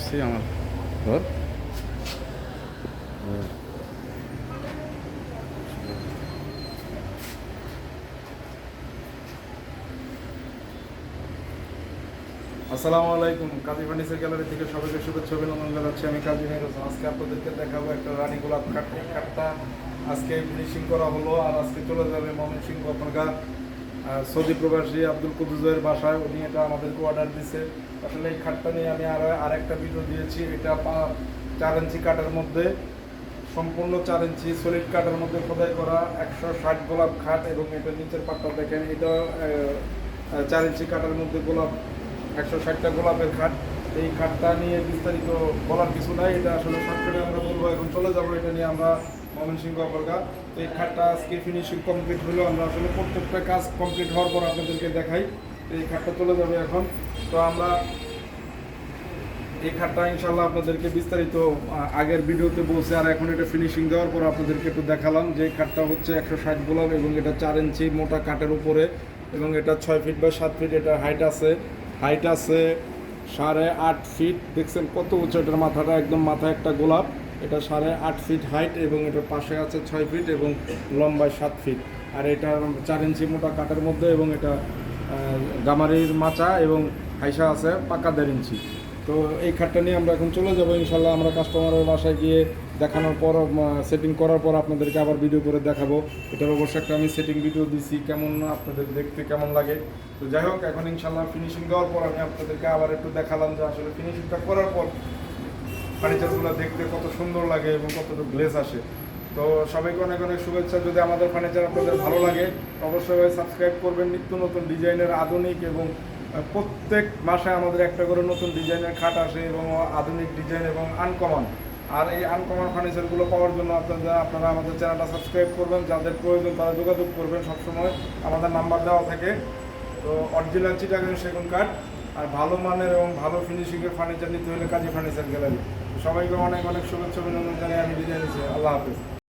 আসছি আমার ঘর। আসসালামু আলাইকুম। কাজী ফার্নিচার গ্যালারি থেকে সবাইকে শুভেচ্ছা অভিনন্দন জানাচ্ছি। আমি কাজী মেহরুজ। আজকে আপনাদেরকে দেখাবো একটা রানী গোলাপ কাঠ। এই কাঠটা আজকে ফিনিশিং করা হলো আর আজকে চলে যাবে ময়মনসিংহ আপনার সৌদি প্রবাসী আব্দুল কুদ্দুসের বাসায়। উনি এটা আমাদেরকে অর্ডার দিছে। আসলে এই খাটটা নিয়ে আমি আর একটা ভিডিও দিয়েছি। এটা 4 ইঞ্চি কাঠের মধ্যে, সম্পূর্ণ 4 ইঞ্চি সলিড কাঠের মধ্যে খোদাই করা 160 গোলাপ খাট, এবং এটা নিচের পাটটা দেখেন, এটা 4 ইঞ্চি কাঠের মধ্যে গোলাপ 160টা গোলাপের খাট। এই খাটটা নিয়ে বিস্তারিত বলার কিছু নাই, এটা আসলে শর্টকাটে আমরা বলবো। এখন চলে যাবো এটা নিয়ে আমরা ময়মনসিংহ অপরগা। তো এই খাটটা আজকে ফিনিশিং কমপ্লিট হলো। আমরা আসলে প্রত্যেকটা কাজ কমপ্লিট হওয়ার পর আপনাদেরকে দেখাই। তো এই খাটটা চলে যাবে এখন। তো আমরা এই খাটটা ইনশাল্লাহ আপনাদেরকে বিস্তারিত আগের ভিডিওতে বলছে, আর এখন এটা ফিনিশিং দেওয়ার পর আপনাদেরকে একটু দেখালাম যে খাটটা হচ্ছে 160 গোলাপ, এবং এটা 4 ইঞ্চি মোটা কাঠের উপরে, এবং এটা 6 ফিট বা 7 ফিট এটা হাইট আছে 8.5 ফিট। দেখছেন কত উঁচু এটার মাথাটা, একদম মাথায় একটা গোলাপ। এটা 8.5 ফিট হাইট, এবং এটার পাশে আছে 6 ফিট এবং লম্বায় 7 ফিট। আর এটা 4 ইঞ্চি মোটা কাঠের মধ্যে, এবং এটা গামারির মাচা এবং হাইসা আছে পাকা 1.5 ইঞ্চি। তো এই খাটটা নিয়ে আমরা এখন চলে যাবো ইনশাল্লাহ। আমরা কাস্টমারের বাসায় গিয়ে দেখানোর পর, সেটিং করার পর আপনাদেরকে আবার ভিডিও করে দেখাবো। এটার অবশ্যই একটা আমি সেটিং ভিডিও দিছি, কেমন আপনাদের দেখতে কেমন লাগে। তো যাই হোক, এখন ইনশাল্লাহ ফিনিশিং দেওয়ার পর আমি আপনাদেরকে আবার একটু দেখালাম যে আসলে ফিনিশিংটা করার পর ফার্নিচারগুলো দেখতে কত সুন্দর লাগে এবং কতটুকু গ্লেজ আসে। তো সবাইকে অনেক অনেক শুভেচ্ছা। যদি আমাদের ফার্নিচার আপনাদের ভালো লাগে অবশ্যই সাবস্ক্রাইব করবেন। নিত্য নতুন ডিজাইনের আধুনিক, এবং প্রত্যেক মাসে আমাদের একটা করে নতুন ডিজাইনের খাট আসে, এবং আধুনিক ডিজাইন এবং আনকমন। আর এই আনকমন ফার্নিচারগুলো পাওয়ার জন্য আপনারা আমাদের চ্যানেলটা সাবস্ক্রাইব করবেন। যাদের প্রয়োজন তারা যোগাযোগ করবেন। সবসময় আমাদের নাম্বার দেওয়া থাকে। তো অরিজিনাল চিটাগাং সেগুন কাঠ আর ভালো মানের এবং ভালো ফিনিশিংয়ের ফার্নিচার নিতে হলে কাজী ফার্নিচার গ্যালারি। সবাইকে অনেক অনেক শুভেচ্ছা অভিনন্দন জানিয়ে আমি বিদায় নিচ্ছি। আল্লাহ হাফেজ।